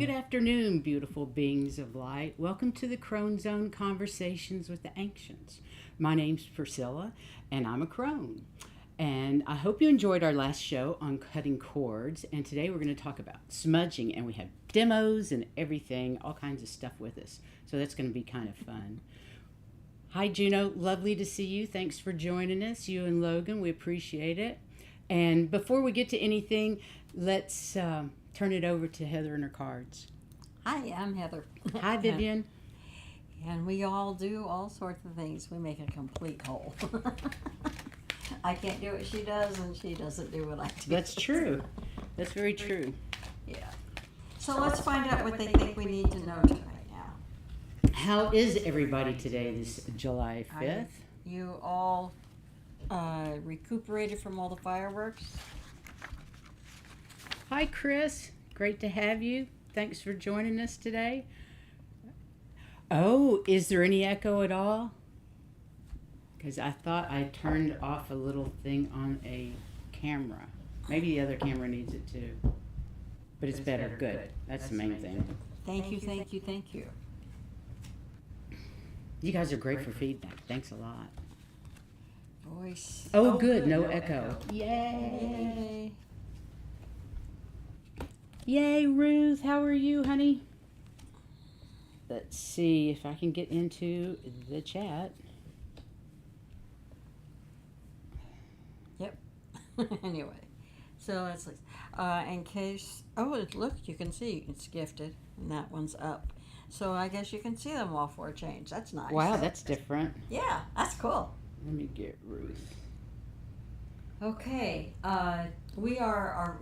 Good afternoon, beautiful beings of light. Welcome to the Crone Zone Conversations with the Ancients. My name's Priscilla, and I'm a Crone. And I hope you enjoyed our last show on cutting cords. And today we're going to talk about smudging, and we have demos and everything, all kinds of stuff with us. So that's going to be kind of fun. Hi, Juno. Lovely to see you. Thanks for joining us, you and Logan. We appreciate it. And before we get to anything, let's turn it over to Heather and her cards. Hi, I'm Heather. Hi, Vivian. And we all do all sorts of things. We make a complete whole. I can't do what she does, and she doesn't do what I do. That's true. That's very true. Yeah. So let's find out what they think we need to know right now. How is everybody today, this July 5th? You all recuperated from all the fireworks? Hi, Chris. Great to have you. Thanks for joining us today. Oh, is there any echo at all? Because I thought I turned off a little thing on a camera. Maybe the other camera needs it too. But it's better. Good. That's the main thing. Thank you, thank you, thank you. You guys are great for feedback. Thanks a lot. Voice. Oh, good. No echo. Yay. Yay, Ruth. How are you, honey? Let's see if I can get into the chat. Yep. Anyway, so let's in case. Oh, look, you can see it's gifted, and that one's up. So I guess you can see them all for a change. That's nice. Wow, that's different. Yeah, that's cool. Let me get Ruth. Okay, we are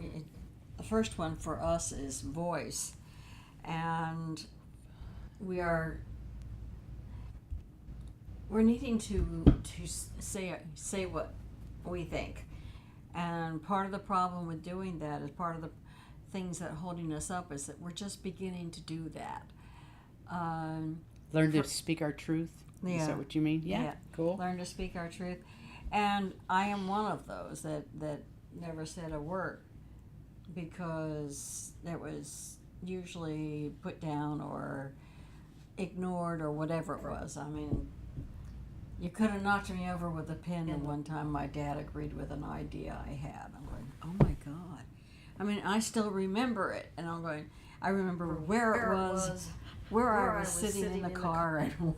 the first one for us is voice, and we're needing to say what we think, and part of the problem with doing that is part of the things that are holding us up is that we're just beginning to do that. Learn to speak our truth. Yeah. Is that what you mean? Yeah. Cool. Learn to speak our truth, and I am one of those that never said a word because it was usually put down or ignored or whatever it was. I mean, you could have knocked me over with a pin, and one time my dad agreed with an idea I had. I'm going, oh my God. I mean, I still remember it, and I'm going, I remember where it was, where I was sitting in the car, and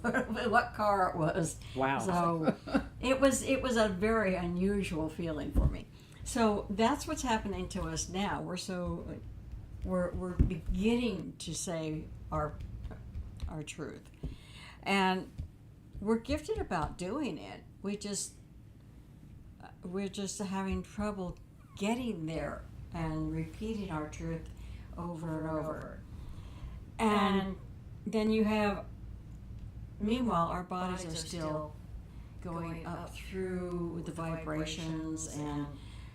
what car it was. Wow. So it was a very unusual feeling for me. So that's what's happening to us now. We're beginning to say our truth, and we're gifted about doing it. We're just having trouble getting there and repeating our truth over and over. And then you have, meanwhile, our bodies are still going up through the vibrations, and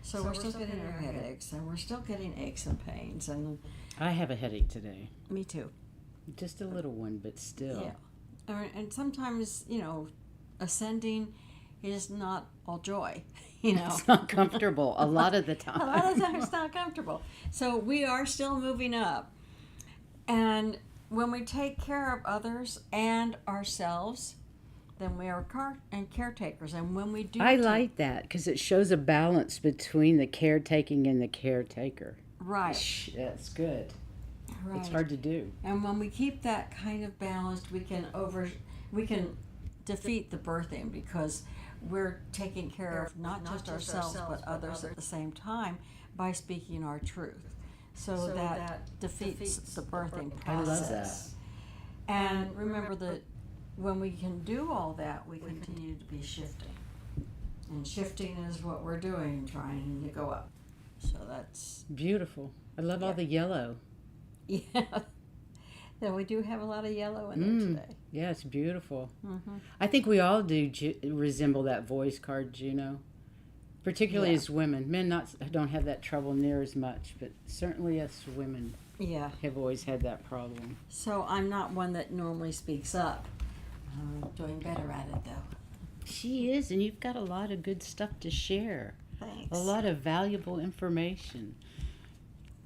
so we're still getting our headaches, and we're still getting aches and pains. And I have a headache today. me too. Just a little one, but still. Yeah. And sometimes, ascending is not all joy. It's not comfortable a lot of the time. A lot of times it's not comfortable. So we are still moving up. And when we take care of others and ourselves, then we are caretakers. And when we do... I like that because it shows a balance between the caretaking and the caretaker. Right. That's good. Right. It's hard to do. And when we keep that kind of balanced, we can defeat the birthing because we're taking care of not just ourselves but others at the same time by speaking our truth. So that defeats the birthing process. I love that. And remember that when we can do all that, we continue to be shifting. And shifting is what we're doing, trying to go up. So that's... Beautiful. I love all the yellow. Yeah. Yeah, we do have a lot of yellow in there today. Yeah, it's beautiful. Mm-hmm. I think we all do resemble that voice card, Juno. Particularly as women. Men don't have that trouble near as much, but certainly us women have always had that problem. So I'm not one that normally speaks up. I'm doing better at it, though. She is, and you've got a lot of good stuff to share. Thanks. A lot of valuable information.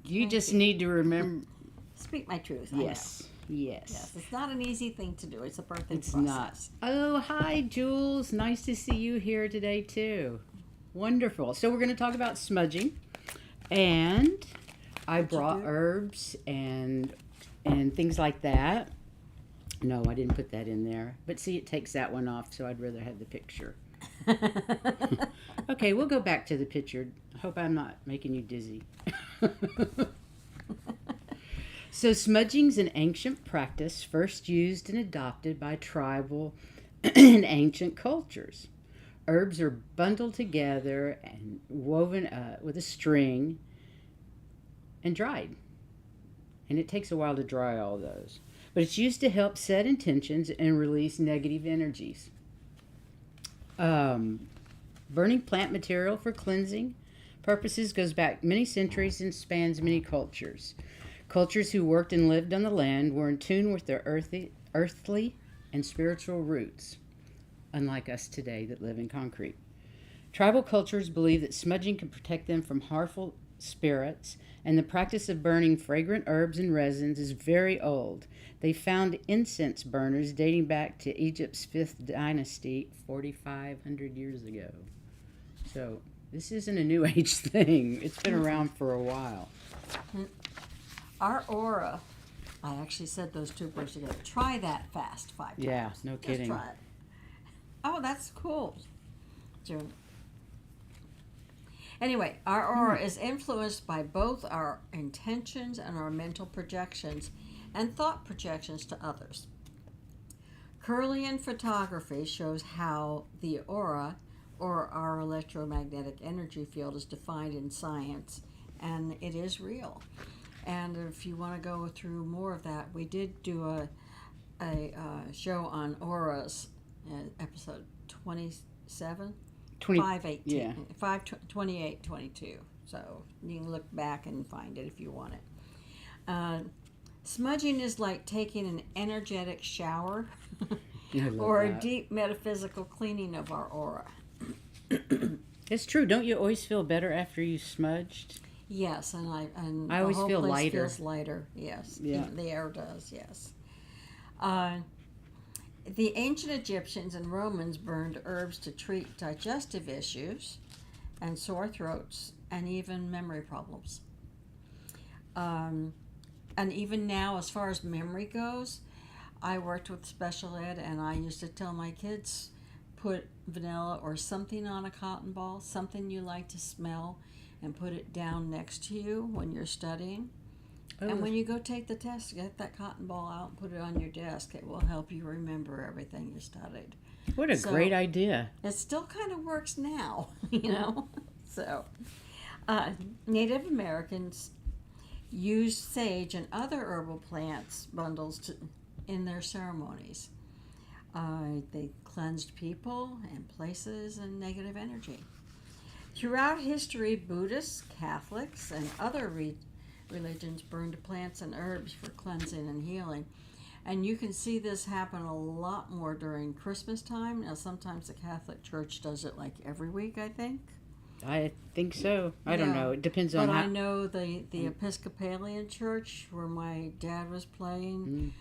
You just need to remember Speak my truth. I know. Yes. Yes, it's not an easy thing to do. It's a birthing It's process. not. Oh, hi, Jules. Nice to see you here today, too. Wonderful. So we're going to talk about smudging. And I brought herbs and things like that. No, I didn't put that in there. But see, it takes that one off, so I'd rather have the picture. Okay, we'll go back to the picture. Hope I'm not making you dizzy. So smudging's an ancient practice first used and adopted by tribal and ancient cultures. Herbs are bundled together and woven with a string and dried. And it takes a while to dry all those. But it's used to help set intentions and release negative energies. Burning plant material for cleansing purposes goes back many centuries and spans many cultures. Cultures who worked and lived on the land were in tune with their earthly and spiritual roots, unlike us today that live in concrete. Tribal cultures believe that smudging can protect them from harmful spirits, and the practice of burning fragrant herbs and resins is very old. They found incense burners dating back to Egypt's 5th dynasty 4,500 years ago. So this isn't a new age thing. It's been around for a while. Our aura, I actually said those two words together. Try that fast 5 times. Yeah, no kidding. Just try it. Oh, that's cool. June. Anyway, our aura is influenced by both our intentions and our mental projections and thought projections to others. Kirlian photography shows how the aura, or our electromagnetic energy field, is defined in science, and it is real. And if you want to go through more of that, we did do a show on auras, episode 27, 518, yeah. 528, 22. So you can look back and find it if you want it. Smudging is like taking an energetic shower or a deep metaphysical cleaning of our aura. It's true. Don't you always feel better after you smudged? Yes, and I I always the whole feel place lighter. feels lighter. Yes, Yeah. the air does. Yes. The ancient Egyptians and Romans burned herbs to treat digestive issues and sore throats and even memory problems. And even now, as far as memory goes, I worked with special ed, and I used to tell my kids, put vanilla or something on a cotton ball, something you like to smell, and put it down next to you when you're studying. Oh. And when you go take the test, get that cotton ball out and put it on your desk. It will help you remember everything you studied. What a great idea. It still kind of works now, you know. So, Native Americans used sage and other herbal plants bundles in their ceremonies. They cleansed people and places and negative energy. Throughout history, Buddhists, Catholics, and other religions burned plants and herbs for cleansing and healing. And you can see this happen a lot more during Christmas time. Now, sometimes the Catholic Church does it like every week, I think. I think so. I don't know. It depends on but how. I know the Episcopalian Church, where my dad was playing,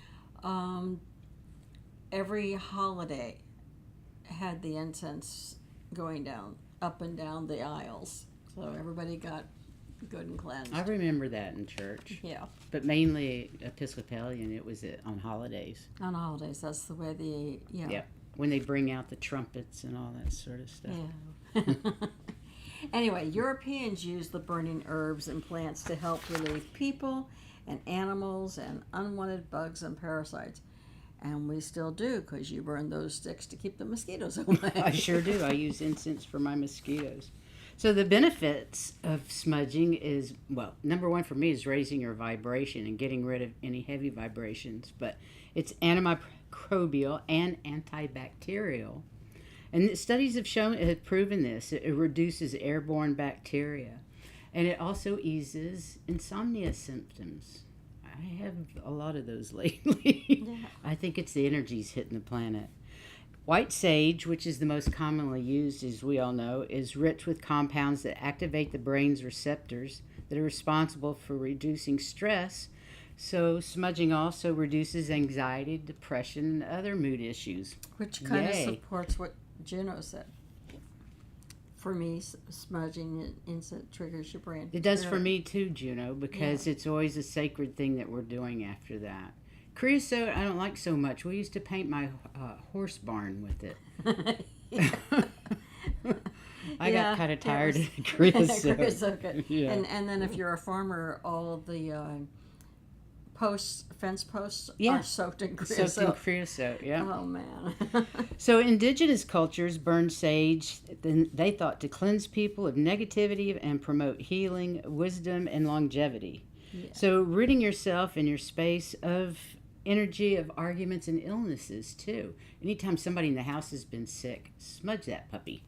every holiday had the incense going down, up and down the aisles. So everybody got good and cleansed. I remember that in church. Yeah. But mainly Episcopalian, it was on holidays. On holidays, that's the way Yeah. When they bring out the trumpets and all that sort of stuff. Yeah. Anyway, Europeans used the burning herbs and plants to help relieve people and animals and unwanted bugs and parasites. And we still do, because you burn those sticks to keep the mosquitoes away. I sure do. I use incense for my mosquitoes. So the benefits of smudging is, well, number one for me is raising your vibration and getting rid of any heavy vibrations. But it's antimicrobial and antibacterial. And studies have proven this. It reduces airborne bacteria. And it also eases insomnia symptoms. I have a lot of those lately. Yeah. I think it's the energies hitting the planet. White sage, which is the most commonly used, as we all know, is rich with compounds that activate the brain's receptors that are responsible for reducing stress, So smudging also reduces anxiety, depression, and other mood issues. Which kind of Yay. supports what Juno said. For me, smudging instant triggers your brain. It does for me too, Juno, because it's always a sacred thing that we're doing after that. Creosote, I don't like so much. We used to paint my horse barn with it. I got kind of tired of creosote. Creosote. Yeah. And then if you're a farmer, all of the fence posts are soaked in creosote. Soaked in creosote, yeah. Oh, man. So indigenous cultures burned sage, they thought, to cleanse people of negativity and promote healing, wisdom, and longevity. Yeah. So ridding yourself and your space of energy of arguments and illnesses, too. Anytime somebody in the house has been sick, smudge that puppy.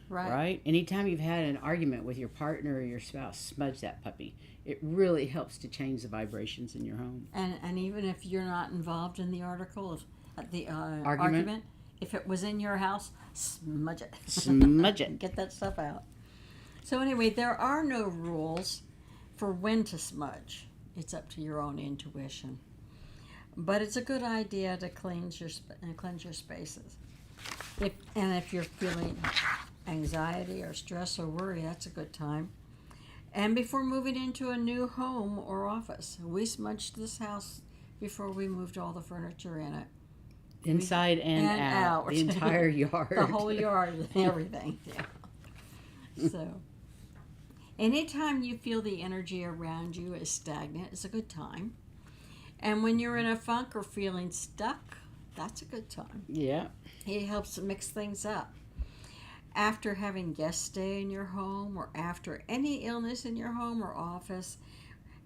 Right? Anytime you've had an argument with your partner or your spouse, smudge that puppy. It really helps to change the vibrations in your home. And even if you're not involved in the argument, if it was in your house, smudge it. Smudge it. Get that stuff out. So anyway, there are no rules for when to smudge. It's up to your own intuition. But it's a good idea to cleanse your spaces. If you're feeling anxiety or stress or worry, that's a good time. And before moving into a new home or office, we smudged this house before we moved all the furniture in it. Inside and out. The entire yard. The whole yard and everything. Yeah. So, anytime you feel the energy around you is stagnant, it's a good time. And when you're in a funk or feeling stuck, that's a good time. Yeah. It helps to mix things up. After having guests stay in your home or after any illness in your home or office,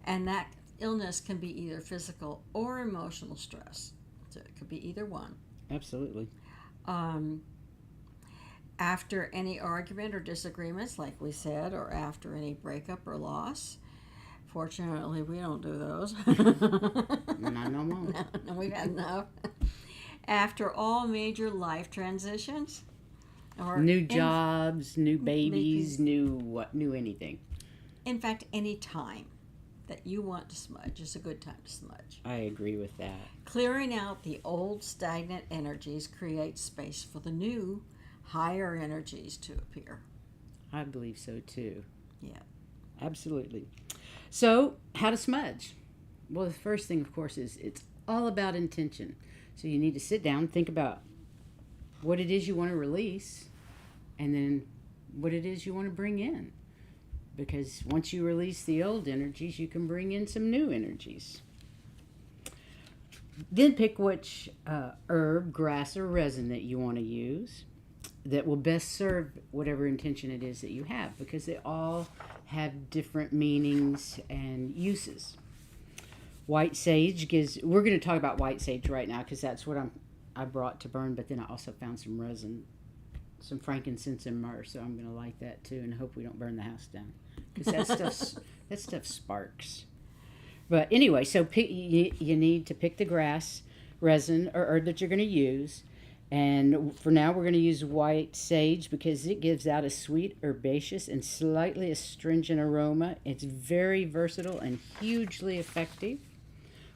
and that illness can be either physical or emotional stress. So it could be either one. Absolutely. After any argument or disagreements, like we said, or after any breakup or loss. Fortunately, we don't do those. Not no more. No, we've had enough. After all major life transitions. Or new jobs, new babies, new anything. In fact, any time that you want to smudge is a good time to smudge. I agree with that. Clearing out the old stagnant energies creates space for the new, higher energies to appear. I believe so too. Yeah. Absolutely. So, how to smudge? Well, the first thing, of course, is it's all about intention. So you need to sit down, think about what it is you want to release, and then what it is you want to bring in. Because once you release the old energies, you can bring in some new energies. Then pick which herb, grass, or resin that you want to use that will best serve whatever intention it is that you have, because they all have different meanings and uses. White sage we're going to talk about white sage right now because that's what I brought to burn, but then I also found some resin, some frankincense and myrrh, so I'm going to light that too and hope we don't burn the house down because that stuff sparks. But anyway, so you need to pick the grass, resin, or herb that you're going to use. And for now, we're going to use white sage because it gives out a sweet, herbaceous, and slightly astringent aroma. It's very versatile and hugely effective.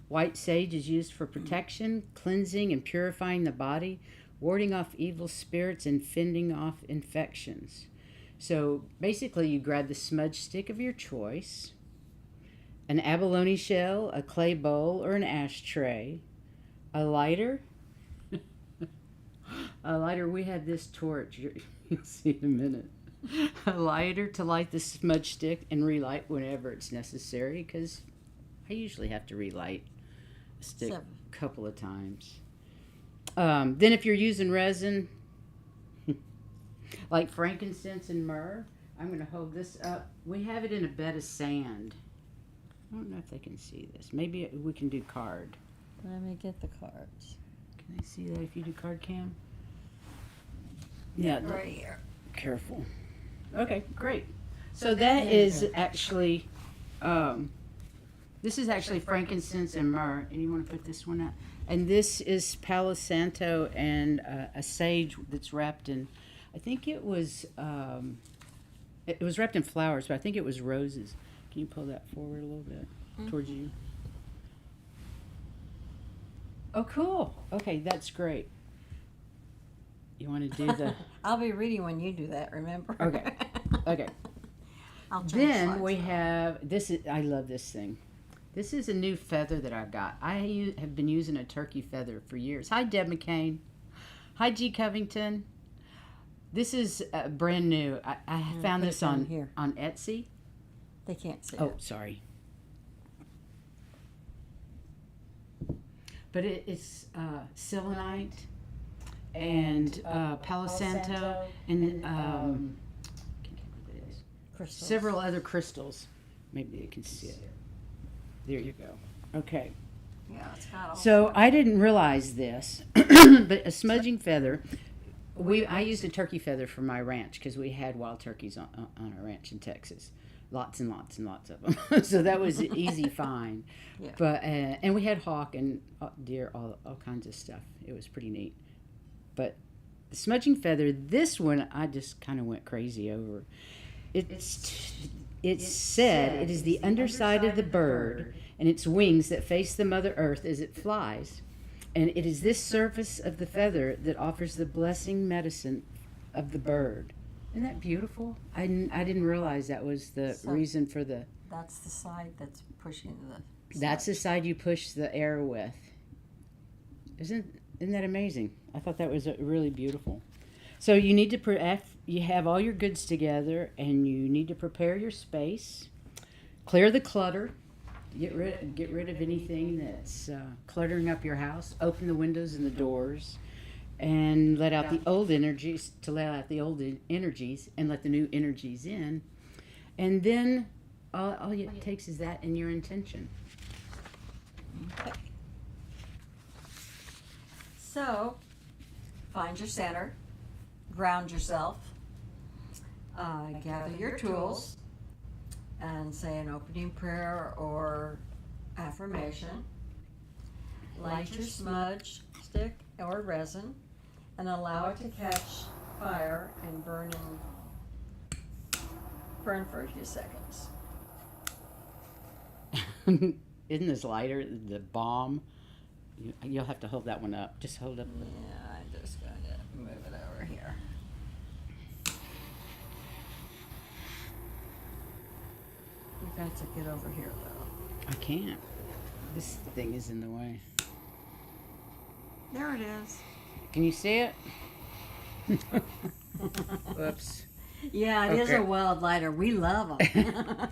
White sage is used for protection, cleansing, and purifying the body, warding off evil spirits, and fending off infections. So basically, you grab the smudge stick of your choice, an abalone shell, a clay bowl, or an ashtray, a lighter. We had this torch. You'll see in a minute. A lighter to light the smudge stick and relight whenever it's necessary, because I usually have to relight a stick a couple of times. Then if you're using resin, like frankincense and myrrh, I'm going to hold this up. We have it in a bed of sand. I don't know if they can see this. Maybe we can do card. Let me get the cards. Can they see that if you do card cam? Yeah, right here. Careful. Okay, great. So that is actually, this is actually frankincense and myrrh. And you want to put this one out? And this is Palo Santo and a sage that's wrapped in, I think it was wrapped in flowers, but I think it was roses. Can you pull that forward a little bit towards you? Oh, cool. Okay, that's great. You want to do the... I'll be reading when you do that, remember? Okay. Okay. I'll change Then slides. we have this. I love this thing. This is a new feather that I got. Have been using a turkey feather for years. Hi, Deb McCain. Hi, G. Covington. This is brand new. I found put this it down on here. on Etsy. They can't see Oh, it. sorry. But it's selenite and Palo Santo and Crystals. several other crystals. Maybe you can see it. There you go. Okay. Yeah, it's got all So sorts. I didn't realize this, but a smudging feather. I used a turkey feather for my ranch because we had wild turkeys on our ranch in Texas, lots and lots and lots of them. So that was an easy find. Yeah. But and we had hawk and deer, all kinds of stuff. It was pretty neat. But the smudging feather, this one I just kind of went crazy over. It's said it is the underside of the bird and its wings that face the Mother Earth as it flies. And it is this surface of the feather that offers the blessing medicine of the bird. Isn't that beautiful? I didn't realize that was the So- reason for the... That's the side that's pushing the... That's the side you push the air with. Isn't that amazing? I thought that was really beautiful. So you need to you have all your goods together, and you need to prepare your space, clear the clutter, get rid of anything that's cluttering up your house. Open the windows and the doors, and let out the old energies and let the new energies in. And then all it takes is that and your intention. Okay. So, find your center, ground yourself, gather your tools, and say an opening prayer or affirmation. Light your smudge stick or resin and allow it to catch fire and burn for a few seconds. Isn't this lighter, the bomb? You'll have to hold that one up. Just hold up. Yeah, I'm just going to move it over here. You've got to get over here, though. I can't. This thing is in the way. There it is. Can you see it? Whoops. Yeah, it is Okay. a wild lighter. We love them.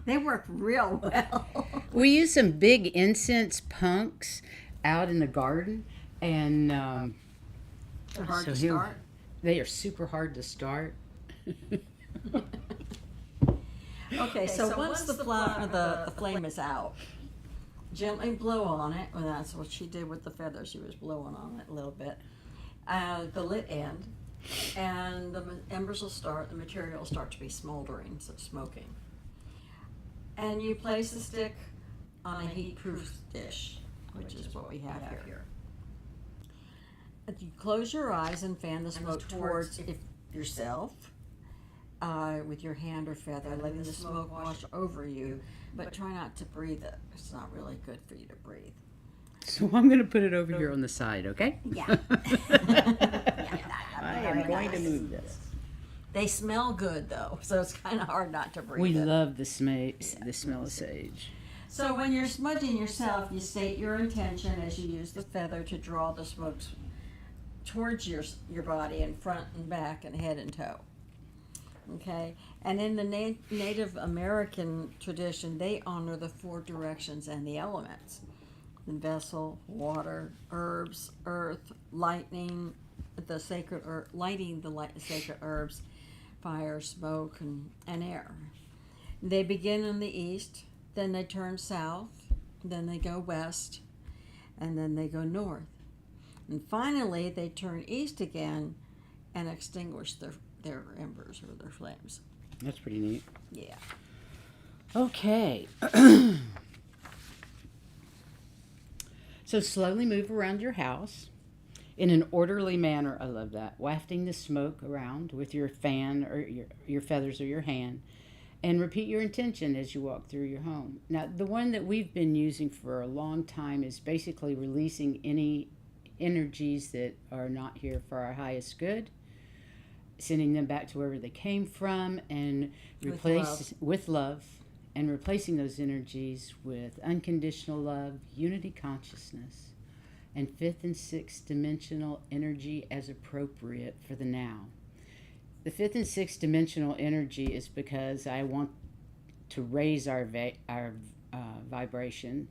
They work real well. We use some big incense punks out in the garden, and They're hard So to here- start. they are super hard to start. Okay, so once the flame is out, gently blow on it. Well, that's what she did with the feather. She was blowing on it a little bit. The lit end, and the embers will start. The material will start to be smoldering, so smoking. And you place the stick on a heat-proof dish, which is what we have here. You close your eyes and fan the smoke towards yourself with your hand or feather, letting the smoke wash over you, but try not to breathe it. It's not really good for you to breathe. So I'm going to put it over here on the side, okay? Yeah. I am going to move this. They smell good though, so it's kind of hard not to breathe We it. love the smell of sage. So when you're smudging yourself, you state your intention as you use the feather to draw the smoke towards your body in front and back and head and toe. Okay, and in the Native American tradition, they honor the four directions and the elements: the vessel, water, herbs, earth, lighting the sacred herbs, fire, smoke, and air. They begin in the east, then they turn south, then they go west, and then they go north. And finally, they turn east again and extinguish their embers or their flames. That's pretty neat. Yeah. Okay. So slowly move around your house in an orderly manner. I love that. Wafting the smoke around with your fan or your feathers or your hand. And repeat your intention as you walk through your home. Now, the one that we've been using for a long time is basically releasing any energies that are not here for our highest good, sending them back to wherever they came from, and with love, and replacing those energies with unconditional love, unity consciousness, and fifth and sixth dimensional energy as appropriate for the now. The fifth and sixth dimensional energy is because I want to raise our vibration,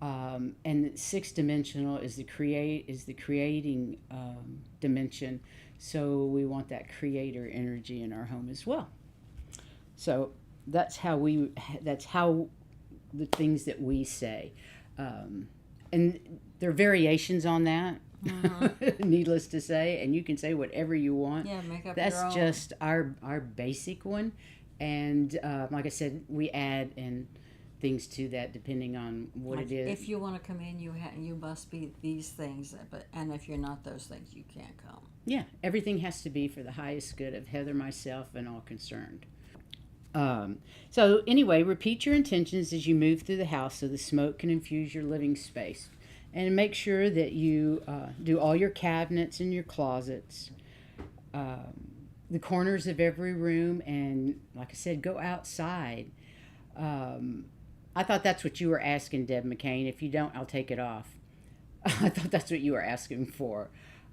and the sixth dimensional is the creating dimension. So we want that creator energy in our home as well. So that's how the things that we say, and there are variations on that. Needless to say, and you can say whatever you want. Yeah, make up That's your own. just our basic one, and like I said, we add in things to that depending on what it is. If you want to come in, you must be these things, and if you're not those things, you can't come. Yeah, everything has to be for the highest good of Heather, myself, and all concerned. So anyway, repeat your intentions as you move through the house so the smoke can infuse your living space. And make sure that you do all your cabinets and your closets, the corners of every room, and like I said, go outside. I thought that's what you were asking, Deb McCain. If you don't, I'll take it off. I thought that's what you were asking for.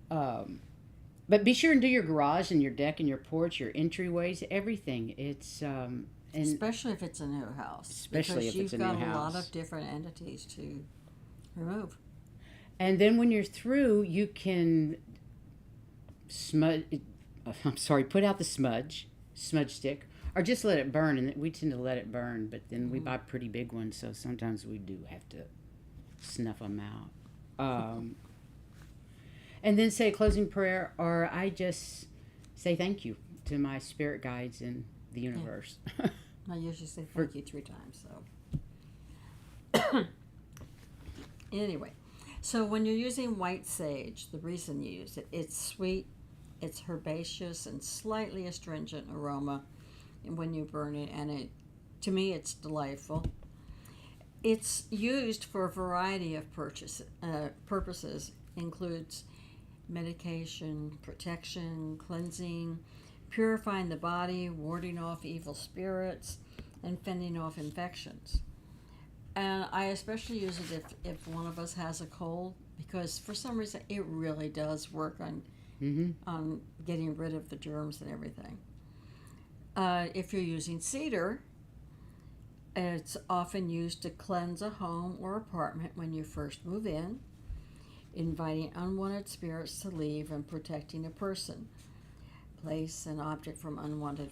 But be sure and do your garage and your deck and your porch, your entryways, everything. It's and Especially if it's a new house. Especially if it's a new Because you've got a lot house. of different entities to remove. And then when you're through, you can put out the smudge stick, or just let it burn. And we tend to let it burn, but then we buy pretty big ones, so sometimes we do have to snuff them out. And then say a closing prayer, or I just say thank you to my spirit guides in the universe. Yeah. I usually say thank you 3 times, so. Anyway, so when you're using white sage, the reason you use it, it's sweet, it's herbaceous, and slightly astringent aroma when you burn it, and to me, it's delightful. It's used for a variety of purposes, includes medication, protection, cleansing, purifying the body, warding off evil spirits, and fending off infections. And I especially use it if one of us has a cold, because for some reason it really does work on getting rid of the germs and everything. If you're using cedar, it's often used to cleanse a home or apartment when you first move in, inviting unwanted spirits to leave and protecting a person, place, and object from unwanted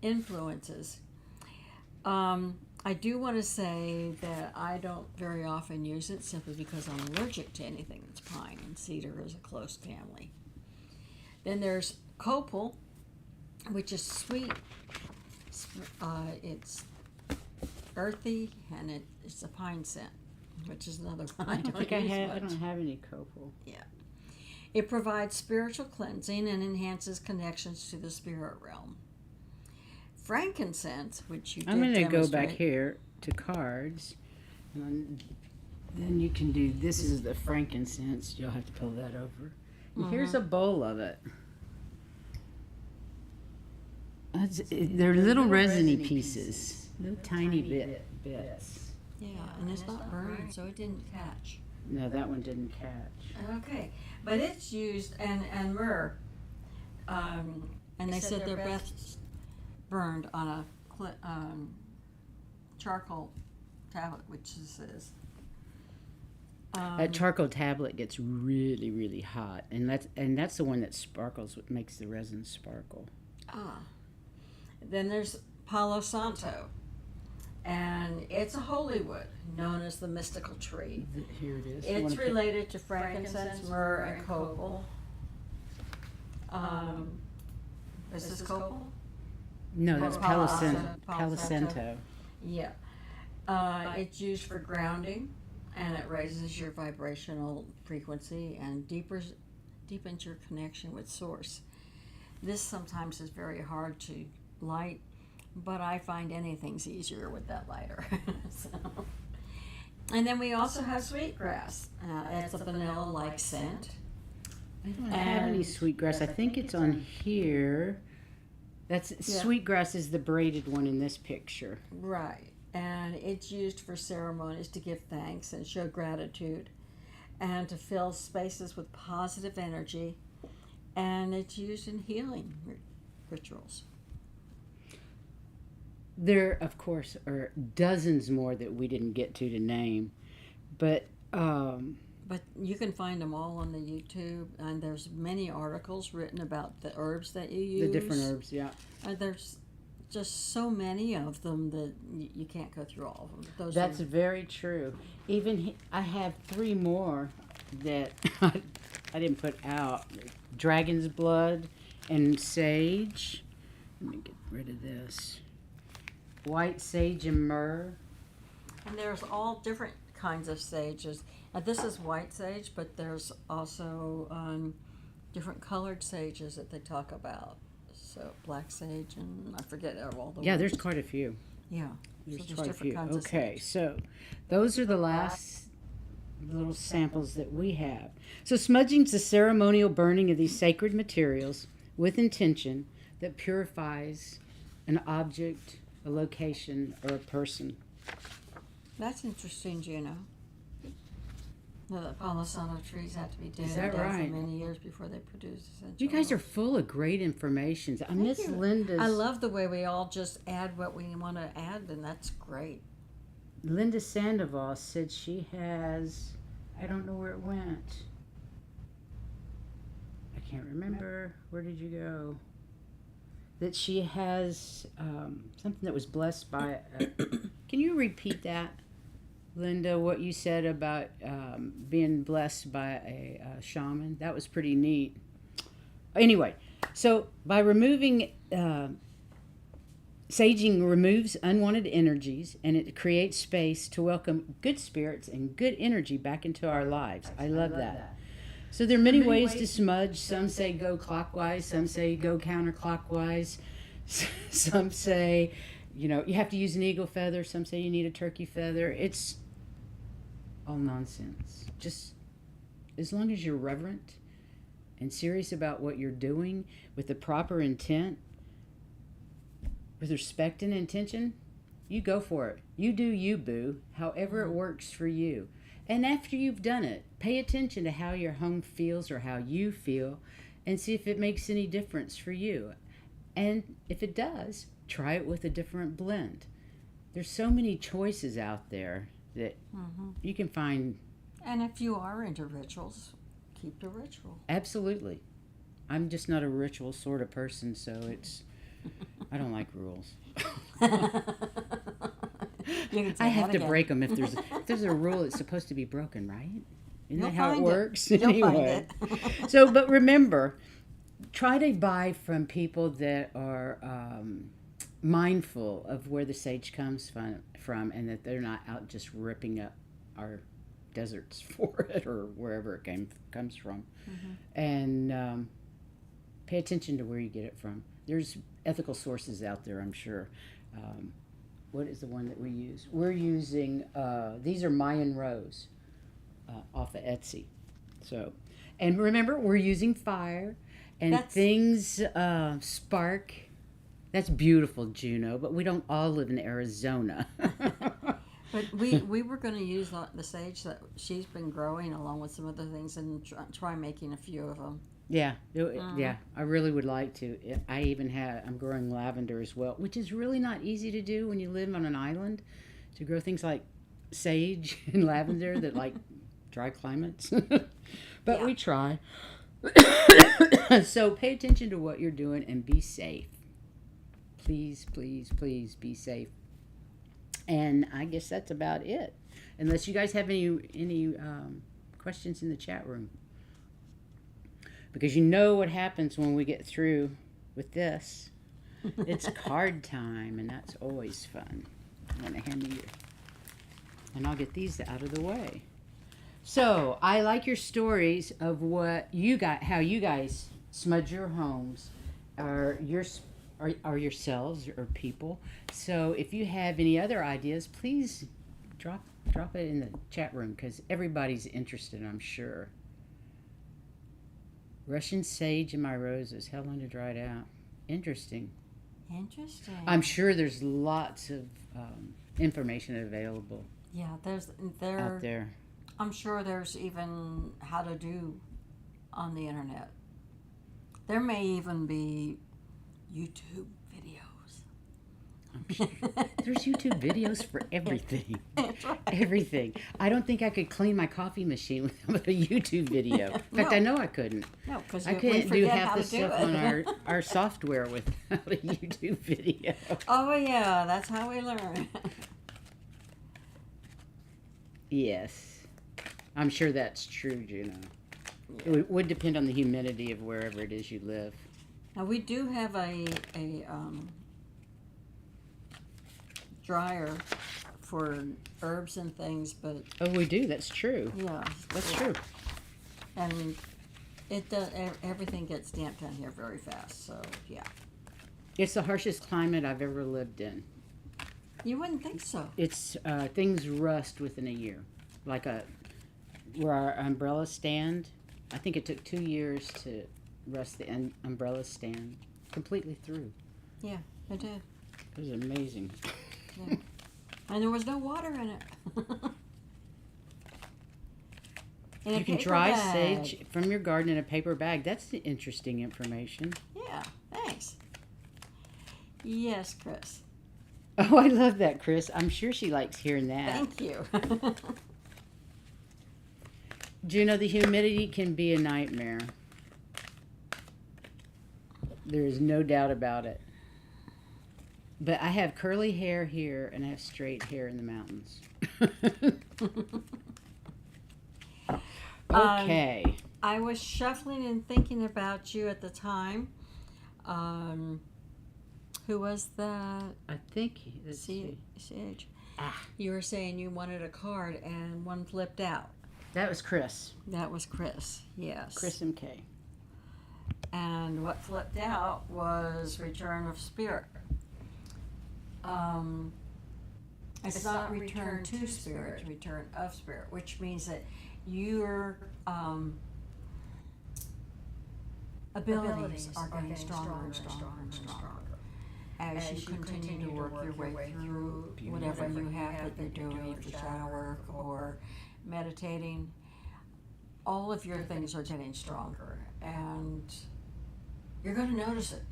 influences. I do want to say that I don't very often use it simply because I'm allergic to anything that's pine, and cedar is a close family. Then there's copal, which is sweet. It's earthy, and it's a pine scent, which is another one I don't use much. I don't have any copal. Yeah. It provides spiritual cleansing and enhances connections to the spirit realm. Frankincense, which you did I'm going to go demonstrate. back here to cards, and then you can do, this is the frankincense. You'll have to pull that over. And here's a bowl of it. They're little resiny pieces, little tiny bits. Yeah, and it's not burning, so it didn't catch. No, that one didn't catch. Okay, but it's used, and myrrh, and they said they're best burned on a charcoal tablet, which this is. That charcoal tablet gets really, really hot, and that's the one that sparkles, what makes the resin sparkle. Then there's Palo Santo, and it's a holy wood known as the mystical tree. Here it is. It's related to frankincense, myrrh, and copal. Is this copal? No, that's Palo Palo Santo. Yeah. It's used for grounding, and it raises your vibrational frequency and deepens your connection with Source. This sometimes is very hard to light, but I find anything's easier with that lighter. So. And then we also have sweetgrass. It's a vanilla-like scent. I don't have any sweetgrass. I think it's on here. Sweetgrass is the braided one in this picture. Right. And it's used for ceremonies to give thanks and show gratitude and to fill spaces with positive energy. And it's used in healing rituals. There, of course, are dozens more that we didn't get to name. But you can find them all on the YouTube, and there's many articles written about the herbs that you use. The different herbs, yeah. There's just so many of them that you can't go through all of them. That's very true. Even I have 3 more that I didn't put out. Dragon's blood and sage. Let me get rid of this. White sage and myrrh. And there's all different kinds of sages. This is white sage, but there's also different colored sages that they talk about. So black sage, and I forget all the. Yeah, there's quite a few. Yeah, there's so quite a few. Kinds okay, so those are the last little samples that we have. So smudging is the ceremonial burning of these sacred materials with intention that purifies an object, a location, or a person. That's interesting, Juno. The Palo Santo trees have to be dead for many years before they produce essential You guys oils. are full of great information. I miss Linda's. I love the way we all just add what we want to add, and that's great. Linda Sandoval said she has, I don't know where it went. I can't remember. Where did you go? That she has something that was blessed by. Can you repeat that, Linda, what you said about being blessed by a shaman? That was pretty neat. Anyway, so by removing, saging removes unwanted energies, and it creates space to welcome good spirits and good energy back into our lives. I love that. So there are many ways to smudge. Some say go clockwise, some say go counterclockwise. Some say, you have to use an eagle feather. Some say you need a turkey feather. It's all nonsense. Just as long as you're reverent and serious about what you're doing with the proper intent, with respect and intention, you go for it. You do you, boo, however it works for you. And after you've done it, pay attention to how your home feels or how you feel and see if it makes any difference for you. And if it does, try it with a different blend. There's so many choices out there that you can find. And if you are into rituals, keep the ritual. Absolutely. I'm just not a ritual sort of person, so I don't like rules. I have to break them if there's a rule. It's supposed to be broken, right? Isn't that how it works? Anyway, but remember, try to buy from people that are mindful of where the sage comes from, and that they're not out just ripping up our deserts for it or wherever it comes from, and pay attention to where you get it from. There's ethical sources out there, I'm sure. What is the one that we use? We're using, these are Mayan Rose off of Etsy. So, and remember, we're using fire and things spark. That's beautiful, Juno, but we don't all live in Arizona. But we were going to use the sage that she's been growing along with some other things and try making a few of them. Yeah, yeah, I really would like to. I'm growing lavender as well, which is really not easy to do when you live on an island, to grow things like sage and lavender that like dry climates. But we try. So pay attention to what you're doing and be safe. Please, please, please be safe. And I guess that's about it. Unless you guys have any questions in the chat room. Because you know what happens when we get through with this. It's card time, and that's always fun. I'm going to hand you and I'll get these out of the way. So, I like your stories of what you got, how you guys smudge your homes, or your are yourselves or people. So if you have any other ideas, please drop it in the chat room because everybody's interested, I'm sure. Russian sage in my roses. How long to dry it out? Interesting. I'm sure there's lots of information available. Yeah, out there. I'm sure there's even how to do on the internet. There may even be YouTube videos. I'm sure. There's YouTube videos for everything. That's right. Everything. I don't think I could clean my coffee machine without a YouTube video. In fact, I know I couldn't. No, because I couldn't do half the stuff on our software without a YouTube video. Oh, yeah, that's how we learn. Yes. I'm sure that's true, Juno. Yeah. It would depend on the humidity of wherever it is you live. Now, we do have a dryer for herbs and things, but... Oh, we do. That's true. Yeah. That's true. And it does, everything gets damped down here very fast, so, yeah. It's the harshest climate I've ever lived in. You wouldn't think so. It's, things rust within a year. Like where our umbrella stand, I think it took 2 years to rust the umbrella stand completely through. Yeah, it did. It was amazing. Yeah. And there was no water in it. You can dry sage from your garden in a paper bag. That's interesting information. Yeah, thanks. Yes, Chris. Oh, I love that, Chris. I'm sure she likes hearing that. Thank you. Juno, the humidity can be a nightmare. There is no doubt about it. But I have curly hair here and I have straight hair in the mountains. Okay. I was shuffling and thinking about you at the time. Who was that? I think Sage. You were saying you wanted a card and one flipped out. That was Chris. That was Chris, yes. Chris M.K. And what flipped out was Return of Spirit. It's not return to spirit, return of spirit, which means that your abilities are getting stronger and stronger and stronger as you continue to work your way through whatever you have that you're doing, for shadow work or meditating. All of your things are getting stronger, and you're going to notice it.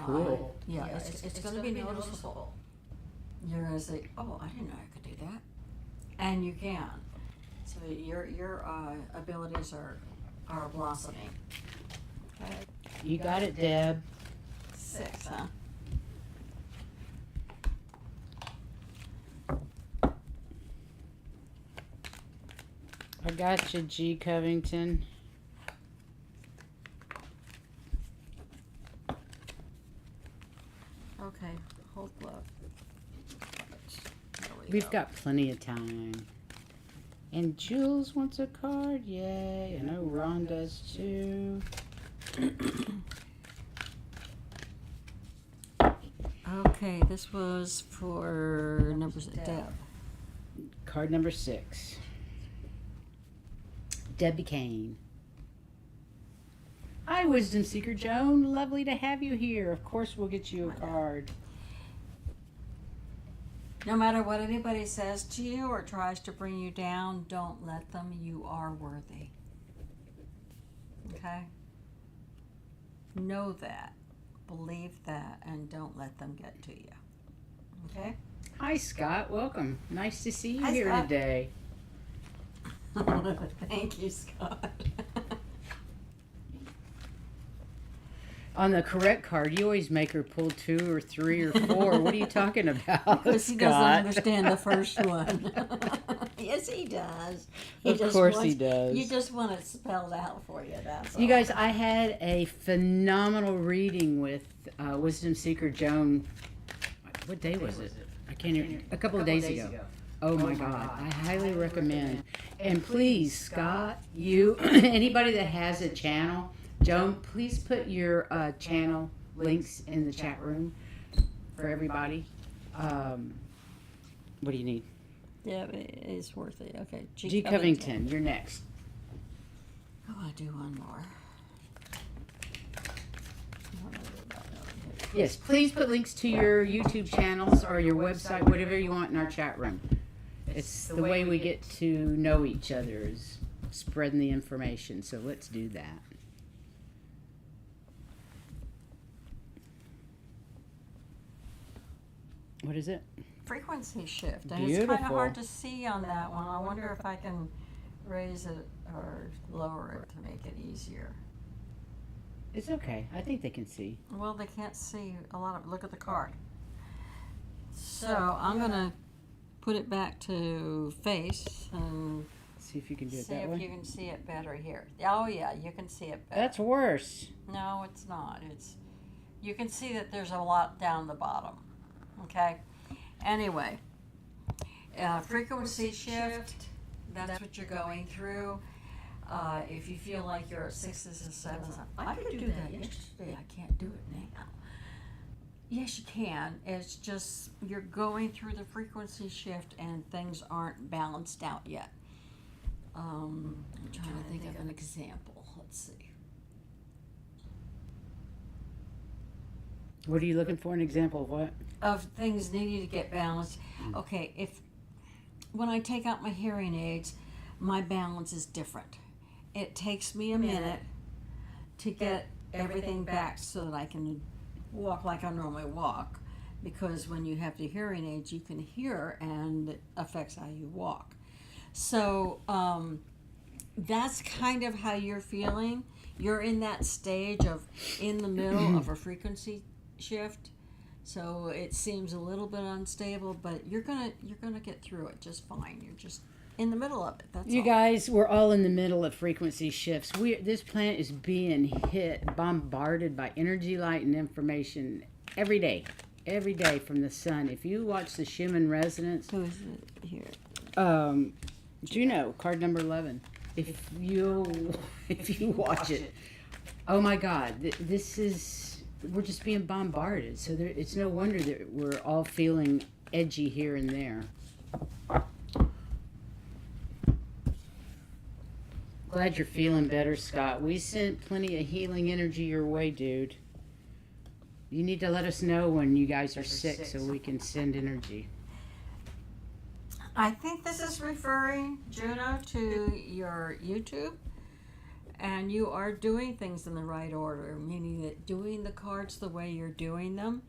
Cool. Yeah, it's going to be noticeable. You're going to say, "Oh, I didn't know I could do that," and you can. So your abilities are blossoming. Okay. You got it, Deb. 6, huh? I got you, G. Covington. Okay, hold love. We've got plenty of time. And Jules wants a card, yay. I know Ron does too. Okay, this was for numbers Deb. Card number 6. Debbie Kane. Hi, Wisdom Seeker Joan. Lovely to have you here. Of course, we'll get you a card. No matter what anybody says to you or tries to bring you down, don't let them. You are worthy. Okay? Know that. Believe that. And don't let them get to you. Okay? Hi, Scott. Welcome. Nice to see you Hi, here Scott. today. Thank you, Scott. On the correct card, you always make her pull 2 or 3 or 4. What are you talking about, Because he Scott? doesn't understand the first one. Yes, he does. Of course he does. You just want it spelled out for you, that's all. You guys, I had a phenomenal reading with Wisdom Seeker Joan. What day was it? I can't even. A couple of days ago. Oh my God. I highly recommend. And please, Scott, you, anybody that has a channel, Joan, please put your channel links in the chat room for everybody. What do you need? Yeah, it's worth it. Okay. G. Covington, you're next. Oh, I do one more. Yes, please put links to your YouTube channels or your website, whatever you want in our chat room. It's the way we get to know each other, is spreading the information. So let's do that. What is it? Frequency shift. And it's kind of hard to see on that one. I wonder if I can raise it or lower it to make it easier. It's okay. I think they can see. Well, they can't see a lot of it. Look at the card. So I'm going to put it back to face and see if you can do it see that if way. you can see it better here. Oh yeah, you can see it better. That's worse. No, it's not. You can see that there's a lot down the bottom. Okay. Anyway, frequency shift. That's what you're going through. If you feel like you're at 6s and 7s, I could do that yesterday. I can't do it now. Yes, you can. It's just you're going through the frequency shift and things aren't balanced out yet. I'm trying to think of an example. Let's see. What are you looking for? An example of what? Of things needing to get balanced. Okay, when I take out my hearing aids, my balance is different. It takes me a minute to get everything back so that I can walk like I normally walk, because when you have the hearing aids, you can hear and it affects how you walk. So that's kind of how you're feeling. You're in that stage of in the middle of a frequency shift. So it seems a little bit unstable, but you're gonna get through it just fine. You're just in the middle of it. That's you all. Guys, we're all in the middle of frequency shifts. This planet is being bombarded by energy, light, and information every day from the sun. If you watch the Schumann resonance, Who is it here? Juno, card number 11. If you watch it, oh my God, we're just being bombarded. So it's no wonder that we're all feeling edgy here and there. Glad you're feeling better, Scott. We sent plenty of healing energy your way, dude. You need to let us know when you guys are sick so we can send energy. I think this is referring, Juno, to your YouTube. And you are doing things in the right order, meaning that doing the cards the way you're doing them,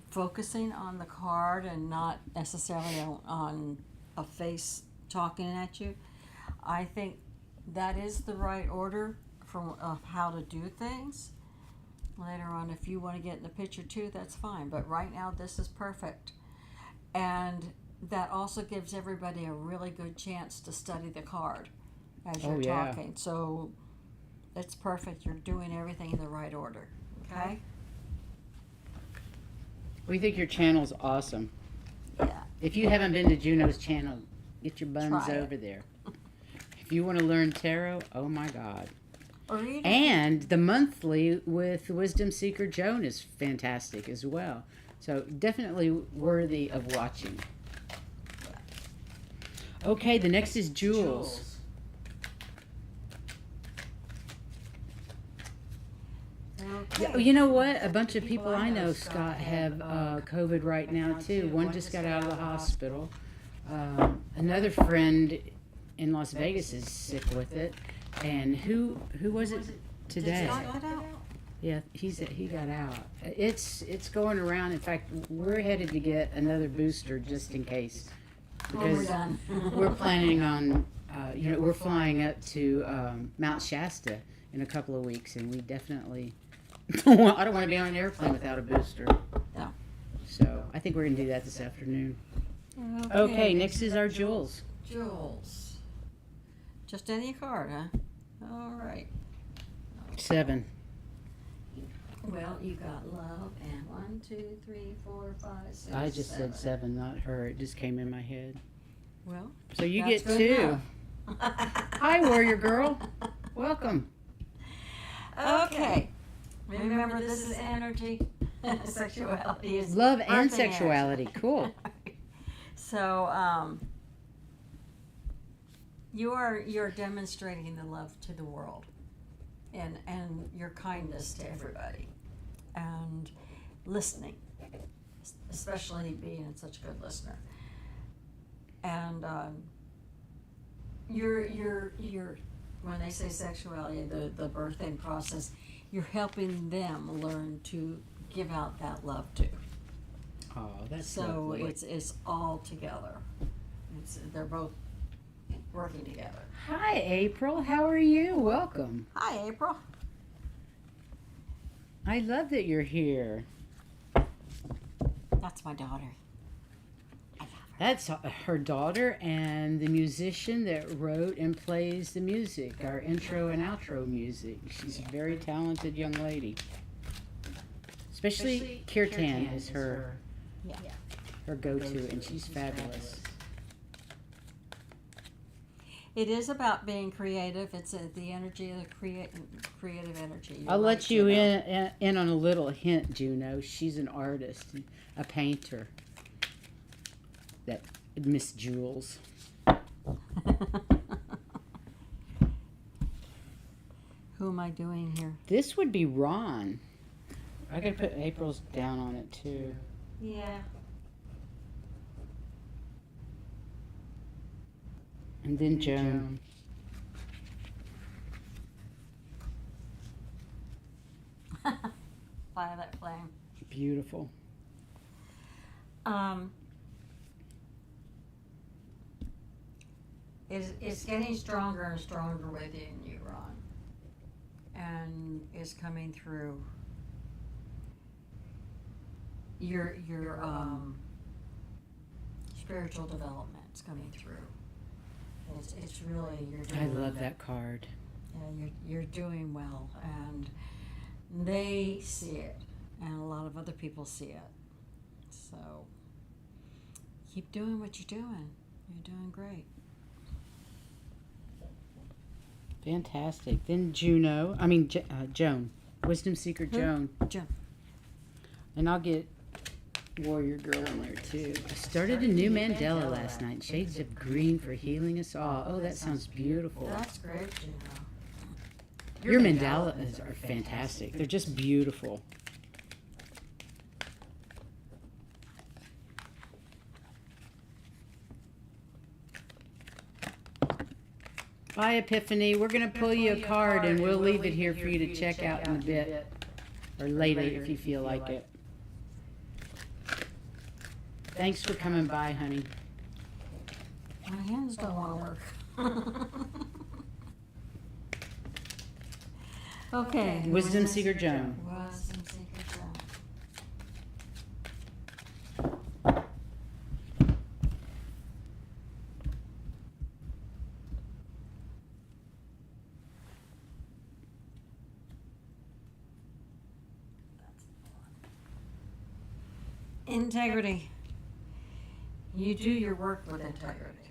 focusing on the card and not necessarily on a face talking at you. I think that is the right order of how to do things. Later on, if you want to get in the picture too, that's fine. But right now, this is perfect. And that also gives everybody a really good chance to study the card as you're talking. So it's perfect. You're doing everything in the right order. Okay? We think your channel's awesome. Yeah. If you haven't been to Juno's channel, get your buns over there. If you want to learn tarot, oh my God. And the monthly with Wisdom Seeker Joan is fantastic as well. So definitely worthy of watching. Okay, the next is Jules. Okay. You know what? A bunch of people I know, Scott, have COVID right now too. One just got out of the hospital. Another friend in Las Vegas is sick with it. And who was it today? Yeah, he got out. It's going around. In fact, we're headed to get another booster just in case, because we're planning on we're flying up to Mount Shasta in a couple of weeks, and we definitely I don't want to be on an airplane without a booster. No. So I think we're gonna do that this afternoon. Okay, next is our Jules. Jules. Just any card, huh? All right. 7. Well, you got love and 1, 2, 3, 4, 5, 6. I just said 7, not her. It just came in my head. Well, so you get 2. Hi, warrior girl. Welcome. Okay. Remember, this is energy. Sexuality is Love and birthing sexuality. energy. Cool. So, you're demonstrating the love to the world, and your kindness to everybody, and listening, especially being such a good listener. And you're when they say sexuality, the birthing process, you're helping them learn to give out that love too. Oh, that's So lovely. it's all together. They're both working together. Hi, April. How are you? Welcome. Hi, April. I love that you're here. That's my daughter. That's her daughter and the musician that wrote and plays the music, our intro and outro music. She's a very talented young lady. Especially Kirtan is her go-to, and she's fabulous. It is about being creative. It's the energy of the creative energy. You're I'll right, let you Juno. in on a little hint, Juno. She's an artist, a painter. That Miss Jules. Who am I doing here? This would be Ron. I could put April's down on it too. Yeah. And then Joan. Violet flame. Beautiful. It's getting stronger and stronger within you, Ron, and it's coming through your spiritual development. It's coming through. It's really you're I doing. love that card. Yeah, you're doing well, and they see it, and a lot of other people see it. So keep doing what you're doing. You're doing great. Fantastic. Then Joan. Wisdom Seeker Joan. Joan. And I'll get Warrior Girl in there too. I started a new mandala last night. Shades of green for healing us all. Oh, that sounds beautiful. That's great, Juno. Your mandalas are fantastic. They're just beautiful. Bye, Epiphany. We're going to pull you a card and we'll leave it here for you to check out in a bit. Or later if you feel like it. Thanks for coming by, honey. My hands don't want to work. Okay. Wisdom Seeker Joan. Wisdom Seeker Joan. Integrity. You do your work with integrity,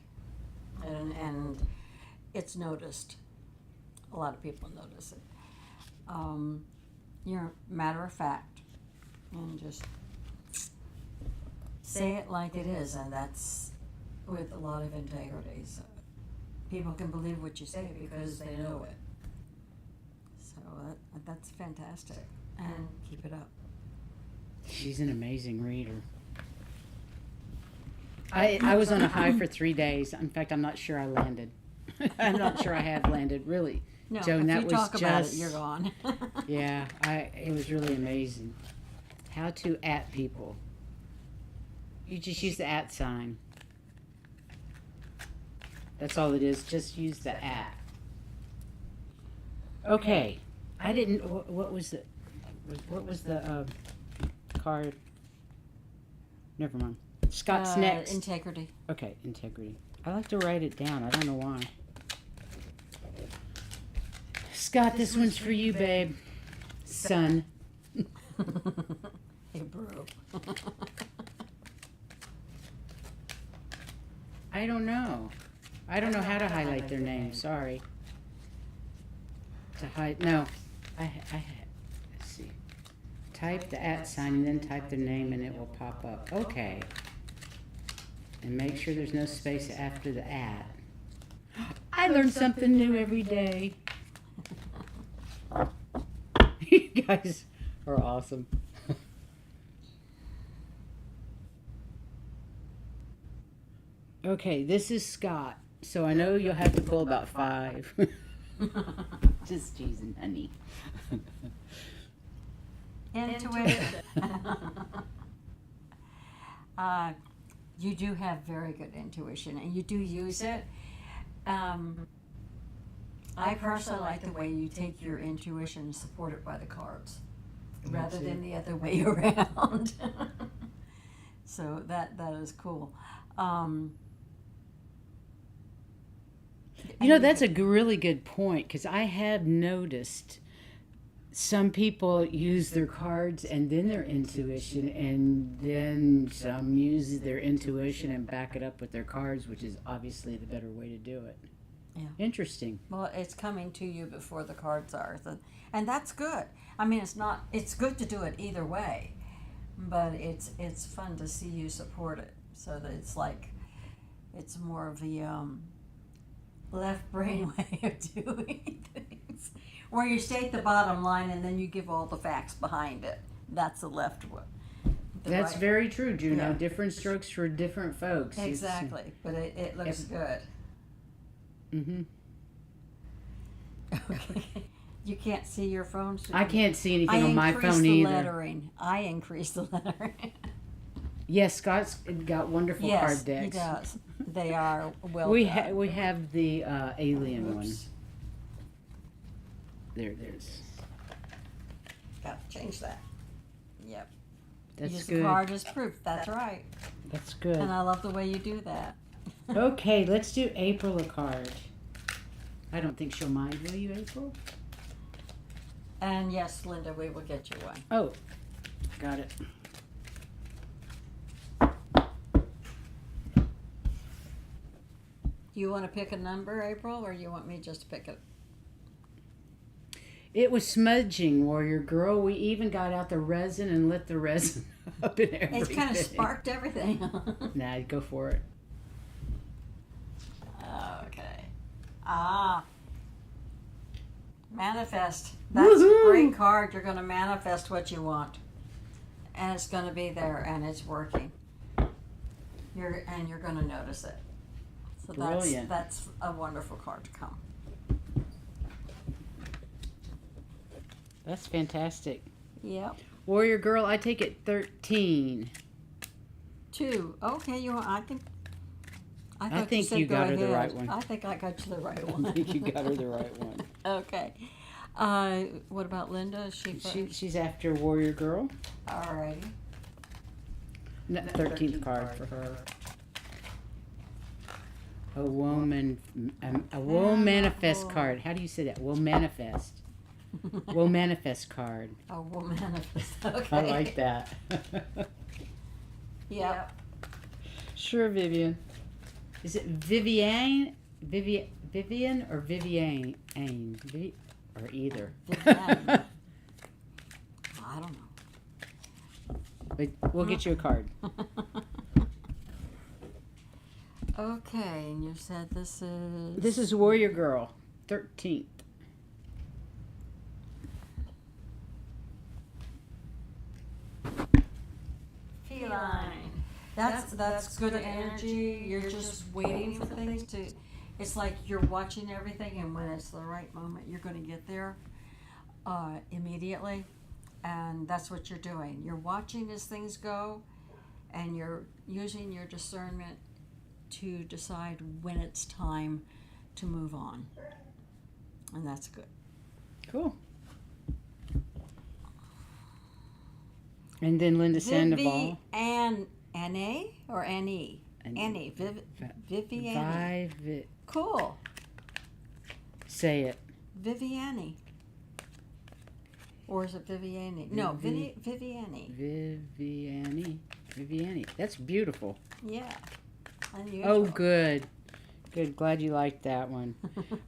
and it's noticed. A lot of people notice it. You're matter of fact, and just say it like it is, and that's with a lot of integrity. So people can believe what you say because they know it. So that's fantastic, and keep it up. She's an amazing reader. I was on a high for 3 days. In fact, I'm not sure I landed. I'm not sure I have landed, really. No, Joan, if that you was talk about it, just- you're gone. Yeah, it was really amazing. How to at people. You just use the at sign. That's all it is. Just use the at. Okay. I didn't. What was the? What was the card? Never mind. Scott's next. Integrity. Okay, integrity. I like to write it down. I don't know why. Scott, this one's for you, babe. Son. Hey, bro. I don't know. I don't know how to highlight their name. Sorry. To hide. No. I Let's see. Type the @ sign and then type the name and it will pop up. Okay. And make sure there's no space after the @ I learn something new every day. You guys are awesome. Okay, this is Scott. So I know you'll have to pull about 5. Just teasing, honey. Intuition. You do have very good intuition, and you do use it. I personally like the way you take your intuition and support it by the cards, rather than the other way around. So that is cool. You know, that's a really good point, because I have noticed some people use their cards and then their intuition, and then some use their intuition and back it up with their cards, which is obviously the better way to do it. Yeah. Interesting. Well, it's coming to you before the cards are, and that's good. I mean, it's good to do it either way, but it's fun to see you support it, so that it's more of the left brain way of doing things, where you state the bottom line and then you give all the facts behind it. That's the left one. That's right. very true, Juno. Yeah. Different strokes for different folks. Exactly, but it looks good. Mm-hmm. Okay. You can't see your phone? So I can't see anything on my phone either. I increased the lettering. Yes, Scott's got wonderful card decks. Yes, he does. They are well We done. we have the alien one. There it is. Got to change that. Yep. That's Use good. the card as proof. That's right. That's good. And I love the way you do that. Okay, let's do April a card. I don't think she'll mind, will you, April? And yes, Linda, we will get you one. Oh, got it. Do you want to pick a number, April, or you want me just to pick it? It was smudging, Warrior Girl. We even got out the resin and lit the resin up and everything. It's kind of sparked everything. Nah, go for it. Okay. Manifest. That's Woohoo! a great card. You're going to manifest what you want. And it's going to be there, and it's working. You're going to notice it. So Brilliant. that's a wonderful card to come. That's fantastic. Yep. Warrior Girl, I take it 13. 2. Okay, I think you got her the right one. I think I got you the right one. I think you got her the right one. Okay. What about Linda? Is she first? She's after Warrior Girl. Alrighty. 13th card for her. A woman, a will manifest card. How do you say that? Will manifest. Will manifest card. A will manifest. Okay. I like that. Yep. Sure, Vivian. Is it Vivian or Vivian? Or either. Vivian. I don't know. But we'll get you a card. Okay, and you said this is... This is Warrior Girl, 13th. Feline. That's good energy. You're just waiting for things to... It's like you're watching everything, and when it's the right moment, you're going to get there immediately. And that's what you're doing. You're watching as things go, and you're using your discernment to decide when it's time to move on. And that's good. Cool. And then Linda Sandoval. Annie or Annie? Annie. Viviani. Cool. Say it. Viviani. Or is it Viviani? No, Viviani. Viviani. That's beautiful. Yeah. Unusual. Oh, good. Good. Glad you liked that one.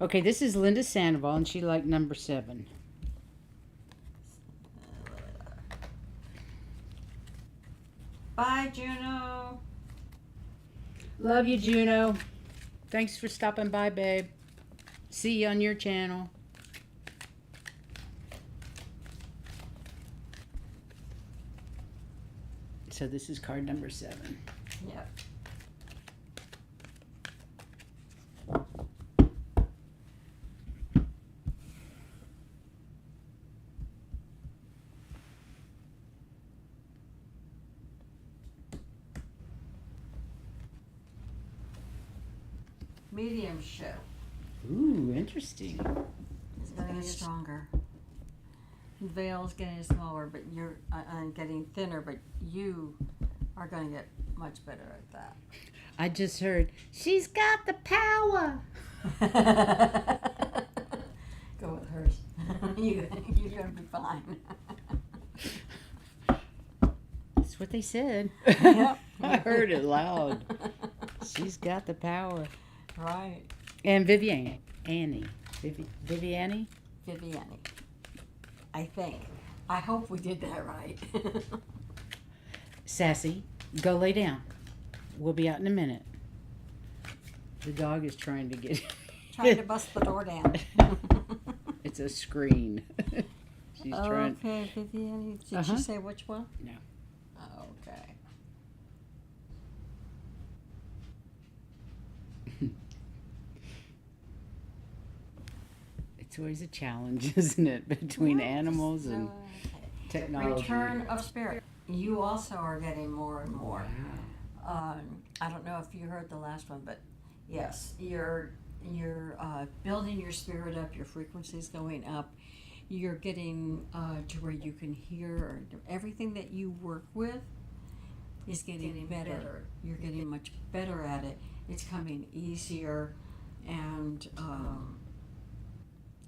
Okay, this is Linda Sandoval, and she liked number 7. Bye, Juno. Love you, Juno. Thanks for stopping by, babe. See you on your channel. So this is card number 7. Yep. Medium show. Ooh, interesting. It's going to get stronger. The veil's getting smaller, but you're getting thinner, but you are going to get much better at that. I just heard, she's got the power. Go with hers. You're going to be fine. That's what they said. Yep. I heard it loud. She's got the power. Right. And Viviane. Annie. Viviane? Viviane. I think. I hope we did that right. Sassy, go lay down. We'll be out in a minute. The dog is trying to get... Trying to bust the door down. It's a screen. She's trying... Okay, Viviane. Did you say which one? No. Okay. It's always a challenge, isn't it? Between animals and technology. Return of spirit. You also are getting more and more. Wow. I don't know if you heard the last one, but yes, you're building your spirit up. Your frequency's going up. You're getting to where you can hear everything that you work with is getting better. You're getting much better at it. It's coming easier, and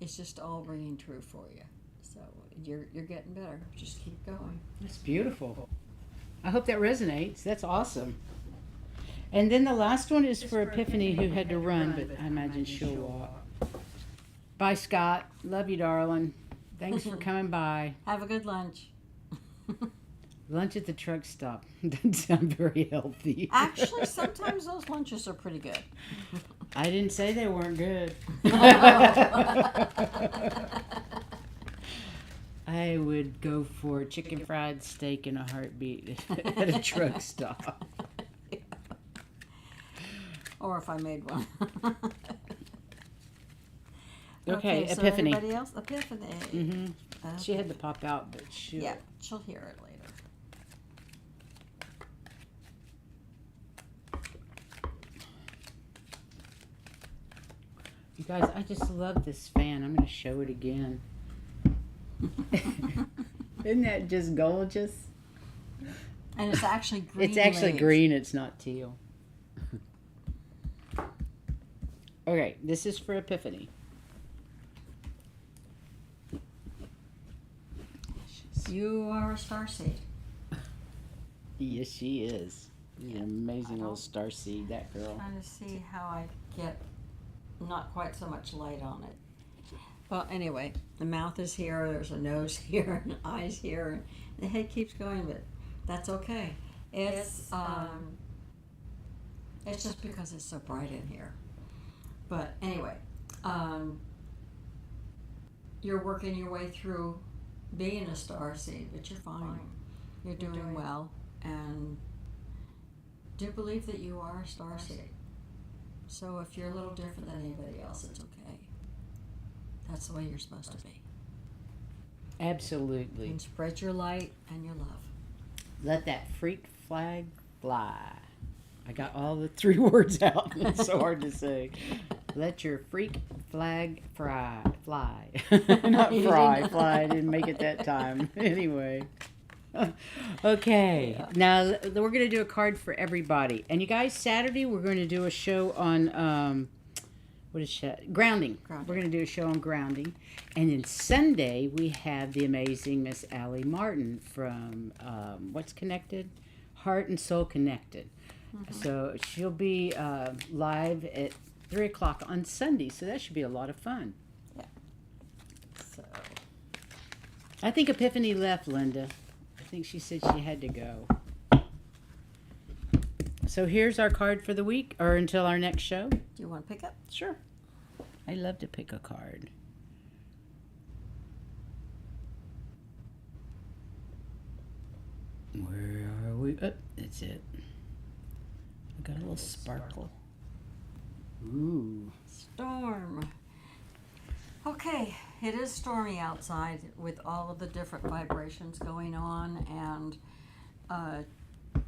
it's just all ringing true for you. So you're getting better. Just keep going. That's beautiful. I hope that resonates. That's awesome. And then the last one is for Epiphany, who had to run, but I imagine she'll walk. Bye, Scott. Love you, darling. Thanks for coming by. Have a good lunch. Lunch at the truck stop. Doesn't sound very healthy. Actually, sometimes those lunches are pretty good. I didn't say they weren't good. I would go for chicken fried steak in a heartbeat at a truck stop. Or if I made one. Okay, so Epiphany. Anybody else? Epiphany. Mm-hmm. She had to pop out, but she'll... Yeah, she'll hear it later. You guys, I just love this fan. I'm going to show it again. Isn't that just gorgeous? And it's actually green. It's actually leaves. green. It's not teal. Okay, this is for Epiphany. You are a starseed. Yes, she is. She's an amazing little starseed, that girl. Trying to see how I get not quite so much light on it. Well, anyway, the mouth is here, there's a nose here, and eyes here, and the head keeps going, but that's okay. It's just because it's so bright in here. But anyway, you're working your way through being a starseed, but you're fine. You're doing well, and do believe that you are a starseed. So if you're a little different than anybody else, it's okay. That's the way you're supposed to be. Absolutely. And spread your light and your love. Let that freak flag fly. I got all the 3 words out. It's so hard to say. Let your freak flag fly. Not fry, fly. I didn't make it that time. Anyway. Okay. Yeah. Now, we're going to do a card for everybody. And you guys, Saturday, we're going to do a show on, what is that? Grounding. We're going to do a show on grounding. And then Sunday, we have the amazing Miss Allie Martin from, what's connected? Heart and Soul Connected. Mm-hmm. So she'll be live at 3 o'clock on Sunday. So that should be a lot of fun. Yeah. So I think Epiphany left, Linda. I think she said she had to go. So here's our card for the week, or until our next show. Do you want to pick up? Sure. I love to pick a card. Where are we? Oh, that's it. I got a little sparkle. Ooh. Storm. Okay, it is stormy outside with all of the different vibrations going on and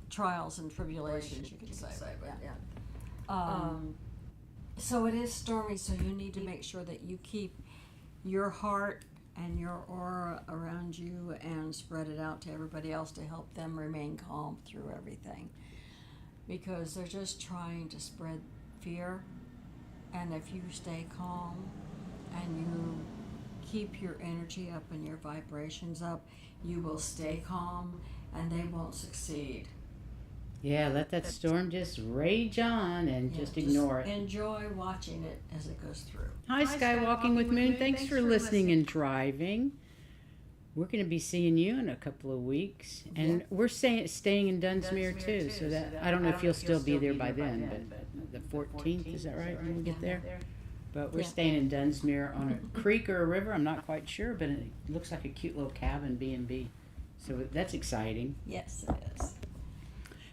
trials and tribulations, you could say. So it is stormy, so you need to make sure that you keep your heart and your aura around you and spread it out to everybody else to help them remain calm through everything. Because they're just trying to spread fear. And if you stay calm and you keep your energy up and your vibrations up, you will stay calm and they won't succeed. Yeah, let that storm just rage on and just ignore it. Enjoy watching it as it goes through. Hi, Skywalking with Moon. Thanks for listening and driving. We're going to be seeing you in a couple of weeks. And we're staying in Dunsmuir too. So that I don't know if you'll still be there by then, but the 14th, is that right, when we get there? But we're staying in Dunsmuir on a creek or a river. I'm not quite sure, but it looks like a cute little cabin, B&B. So that's exciting. Yes, it is.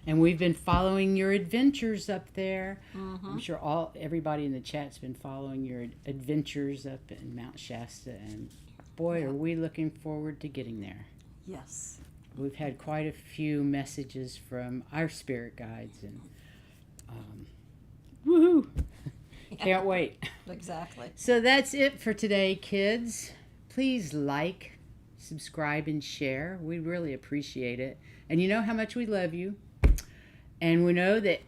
And we've been following your adventures up there. Mm-hmm. I'm sure everybody in the chat's been following your adventures up in Mount Shasta. And boy, are we looking forward to getting there. Yes. We've had quite a few messages from our spirit guides. And woohoo! Can't wait. Exactly. So that's it for today, kids. Please like, subscribe, and share. We really appreciate it. And you know how much we love you. And we know that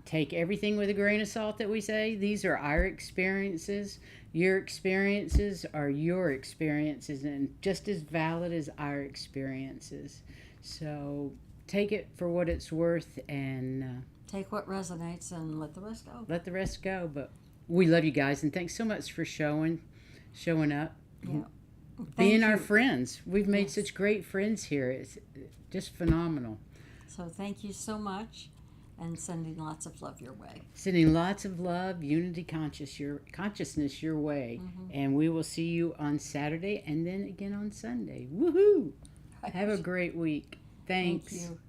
take everything with a grain of salt that we say. These are our experiences. Your experiences are your experiences and just as valid as our experiences. So take it for what it's worth and take what resonates and let the rest go. Let the rest go. But we love you guys and thanks so much for showing up. Yeah. Being our friends. We've made such great friends here. It's just phenomenal. So thank you so much. And sending lots of love your way. Sending lots of love, unity consciousness your way. Mm-hmm. And we will see you on Saturday and then again on Sunday. Woohoo! Right. Have a great week. Thanks. Thank you.